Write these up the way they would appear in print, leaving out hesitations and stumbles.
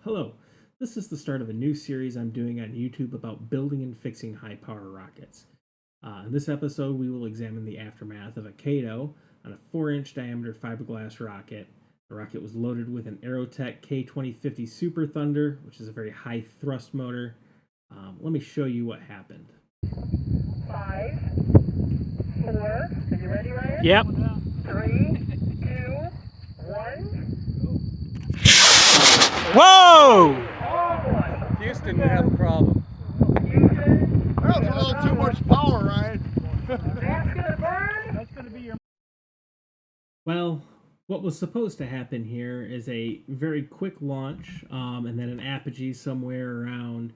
Hello, this is the start of a new series I'm doing on YouTube about building and fixing high power rockets. In this episode, we will examine the aftermath of a Kato on a 4-inch diameter fiberglass rocket. The rocket was loaded with an Aerotech K2050 Super Thunder, which is a very high thrust motor. Let me show you what happened. 5, 4, are you ready, Ryan? Yep. 3, 2, 1. Whoa! Oh, Houston, we have a problem. Houston, That was a little too much power, Ryan. that's gonna burn. That's going to be your... Well, what was supposed to happen here is a very quick launch, and then an apogee somewhere around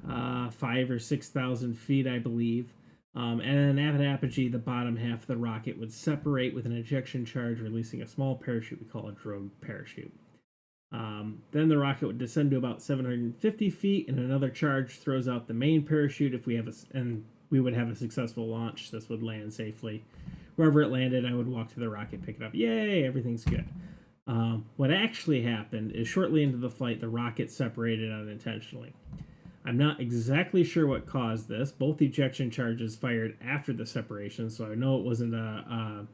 5,000 or 6,000 feet, I believe. And at an apogee, the bottom half of the rocket would separate with an ejection charge, releasing a small parachute we call a drogue parachute. Then the rocket would descend to about 750 feet, and another charge throws out the main parachute. If we have and we would have a successful launch. This would land safely. Wherever it landed, I would walk to the rocket, pick it up. Yay, everything's good. What actually happened is shortly into the flight, the rocket separated unintentionally. I'm not exactly sure what caused this. Both ejection charges fired after the separation, so I know it wasn't a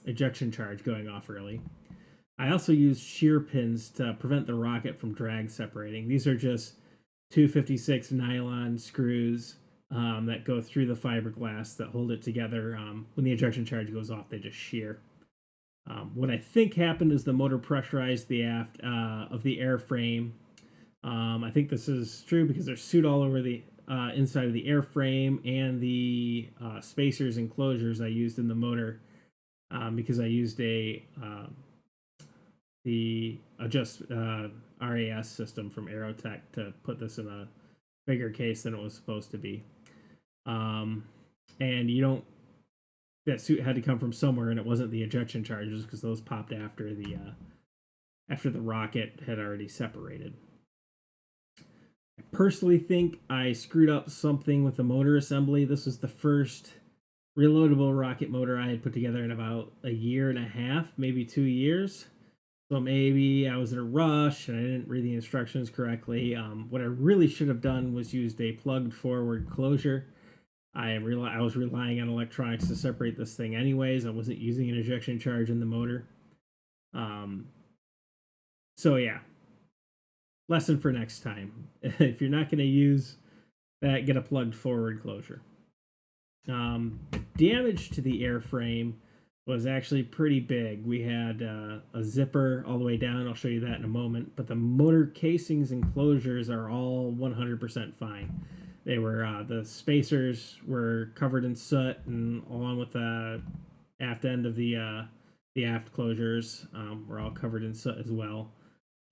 ejection charge going off early. I also used shear pins to prevent the rocket from drag separating. These are just 256 nylon screws that go through the fiberglass that hold it together. When the ejection charge goes off, they just shear. What I think happened is the motor pressurized the aft of the airframe. I think this is true because there's soot all over the inside of the airframe and the spacers and closures I used in the motor because I used the Adjust RAS system from Aerotech to put this in a bigger case than it was supposed to be. And that suit had to come from somewhere, and it wasn't the ejection charges because those popped after the rocket had already separated. I personally think I screwed up something with the motor assembly. This was the first reloadable rocket motor I had put together in about a year and a half, maybe 2 years. So maybe I was in a rush and I didn't read the instructions correctly. What I really should have done was used a plugged forward closure. I was relying on electronics to separate this thing anyways. I wasn't using an ejection charge in the motor. So yeah, lesson for next time. If you're not going to use that, get a plugged forward closure. Damage to the airframe was actually pretty big. We had a zipper all the way down. I'll show you that in a moment. But the motor casings and closures are all 100% fine. They were the spacers were covered in soot, and along with the aft end of the aft closures were all covered in soot as well.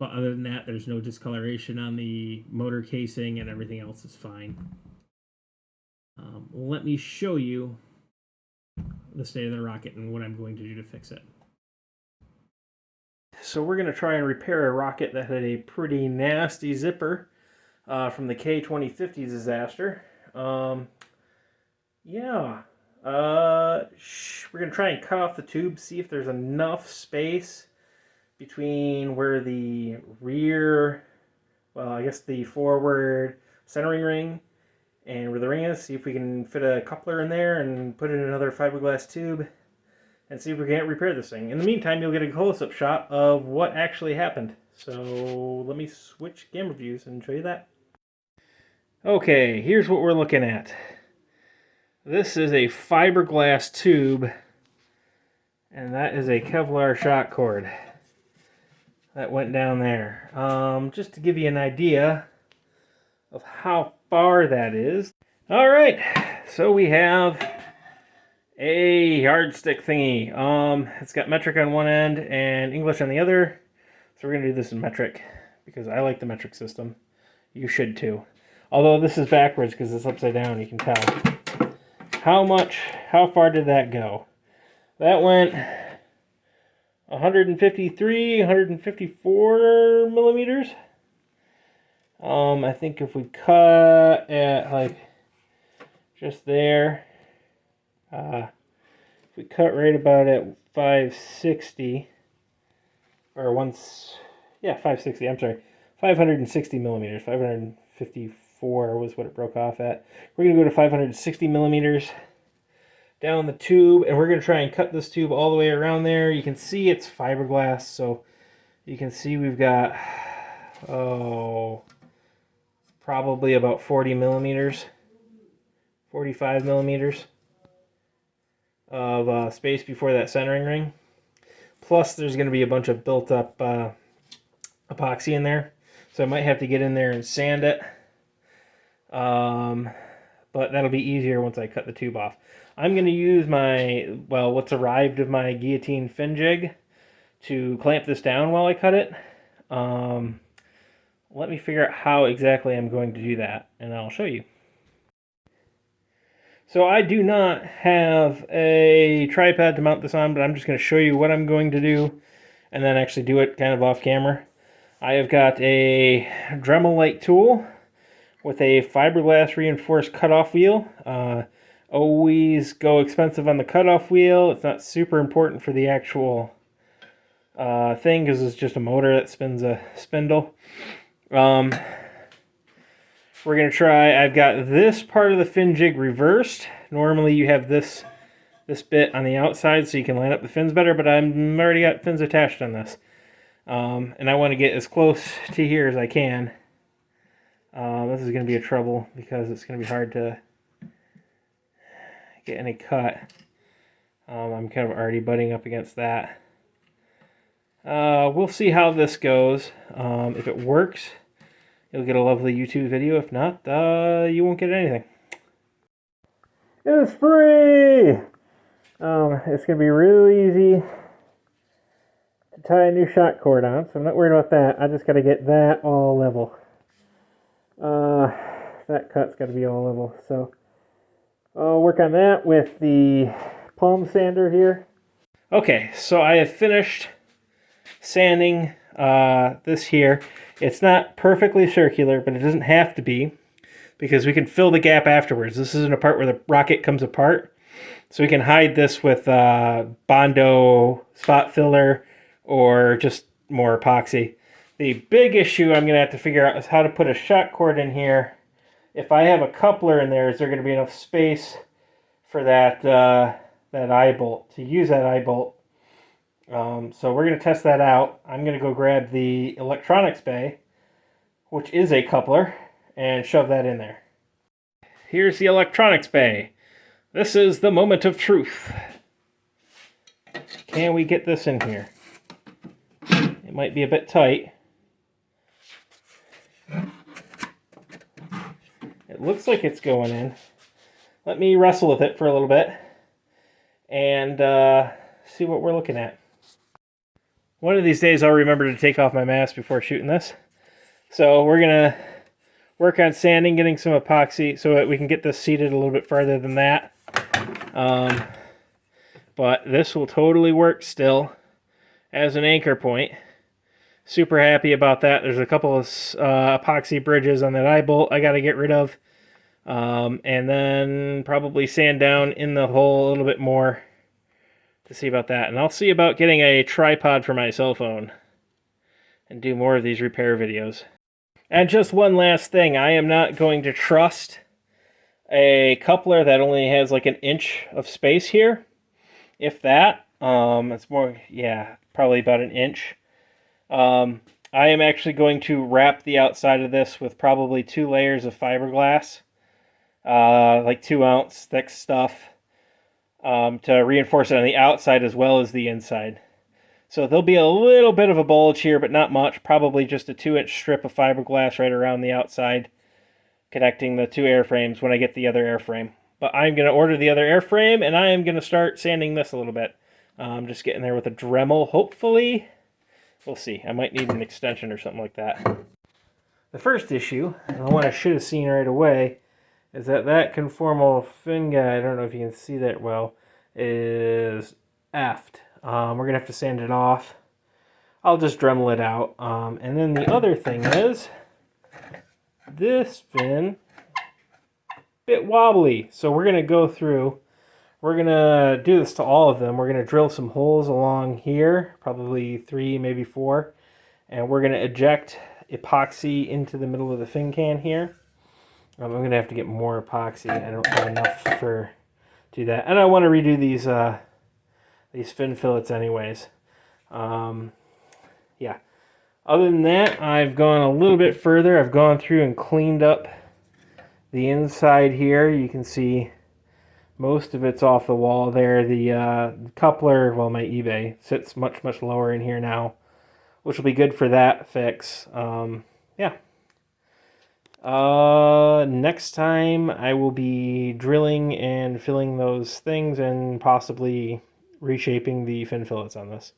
But other than that, there's no discoloration on the motor casing, and everything else is fine. Let me show you the state of the rocket and what I'm going to do to fix it. So we're going to try and repair a rocket that had a pretty nasty zipper from the K2050 disaster. We're going to try and cut off the tube, see if there's enough space between where the rear, the forward centering ring and where the ring is, see if we can fit a coupler in there and put in another fiberglass tube and see if we can't repair this thing. In the meantime, you'll get a close-up shot of what actually happened. So let me switch camera views and show you that. Okay, here's what we're looking at. This is a fiberglass tube, and that is a Kevlar shock cord that went down there. Just to give you an idea of how far that is. All right, so we have a yardstick thingy. It's got metric on one end and English on the other. So we're gonna do this in metric because I like the metric system. You should too. Although this is backwards because it's upside down, you can tell. How far did that go? That went 153, 154 millimeters. I think if we cut at like just there, if we cut right about at 560, or 560, I'm sorry, 560 millimeters. 554 was what it broke off at. We're going to go to 560 millimeters down the tube, and we're going to try and cut this tube all the way around there. You can see it's fiberglass, so you can see we've got, probably about 40 millimeters, 45 millimeters of space before that centering ring. Plus, there's going to be a bunch of built-up epoxy in there, so I might have to get in there and sand it. But that'll be easier once I cut the tube off. I'm going to use my, what's arrived of my guillotine fin jig to clamp this down while I cut it. Let me figure out how exactly I'm going to do that, and I'll show you. So I do not have a tripod to mount this on, but I'm just going to show you what I'm going to do, and then actually do it kind of off camera. I have got a Dremel-like tool with a fiberglass reinforced cutoff wheel. Always go expensive on the cutoff wheel. It's not super important for the actual thing because it's just a motor that spins a spindle. We're going to try, I've got this part of the fin jig reversed. Normally you have this bit on the outside so you can line up the fins better, but I've already got fins attached on this. And I want to get as close to here as I can. This is going to be a trouble because it's going to be hard to get any cut. I'm kind of already butting up against that. We'll see how this goes. If it works, you'll get a lovely YouTube video. If not, you won't get anything. It is free! It's going to be really easy to tie a new shot cord on, so I'm not worried about that. I just got to get that all level. That cut's got to be all level, so I'll work on that with the palm sander here. Okay, so I have finished sanding this here. It's not perfectly circular, but it doesn't have to be because we can fill the gap afterwards. This isn't a part where the rocket comes apart, so we can hide this with Bondo spot filler or just more epoxy. The big issue I'm going to have to figure out is how to put a shot cord in here. If I have a coupler in there, is there going to be enough space for that that eye bolt, to use that eye bolt? So we're going to test that out. I'm going to go grab the electronics bay, which is a coupler, and shove that in there. Here's the electronics bay. This is the moment of truth. Can we get this in here? It might be a bit tight. It looks like it's going in. Let me wrestle with it for a little bit and see what we're looking at. One of these days I'll remember to take off my mask before shooting this. So we're going to work on sanding, getting some epoxy so that we can get this seated a little bit farther than that. But this will totally work still as an anchor point. Super happy about that. There's a couple of epoxy bridges on that eye bolt I got to get rid of. And then probably sand down in the hole a little bit more to see about that. And I'll see about getting a tripod for my cell phone and do more of these repair videos. And just one last thing. I am not going to trust a coupler that only has like an inch of space here. If that, it's more, yeah, probably about an inch. I am actually going to wrap the outside of this with probably 2 layers of fiberglass, like 2-ounce thick stuff, to reinforce it on the outside as well as the inside. So there'll be a little bit of a bulge here, but not much. Probably just a 2-inch strip of fiberglass right around the outside, connecting the 2 airframes when I get the other airframe. But I'm going to order the other airframe, and I am going to start sanding this a little bit. Just getting there with a Dremel, hopefully. We'll see. I might need an extension or something like that. The first issue, and the one I should have seen right away, is that conformal fin guide, I don't know if you can see that well, is effed. We're going to have to sand it off. I'll just Dremel it out. And then the other thing is, this fin, bit wobbly. So we're going to go through, we're going to do this to all of them. We're going to drill some holes along here, probably 3, maybe 4. And we're going to eject epoxy into the middle of the fin can here. I'm going to have to get more epoxy. I don't have enough for do that. And I want to redo these fin fillets anyways. Yeah. Other than that, I've gone a little bit further. I've gone through and cleaned up the inside here. You can see most of it's off the wall there. The coupler, well, my eBay sits much lower in here now, which will be good for that fix. Yeah. Next time I will be drilling and filling those things and possibly reshaping the fin fillets on this.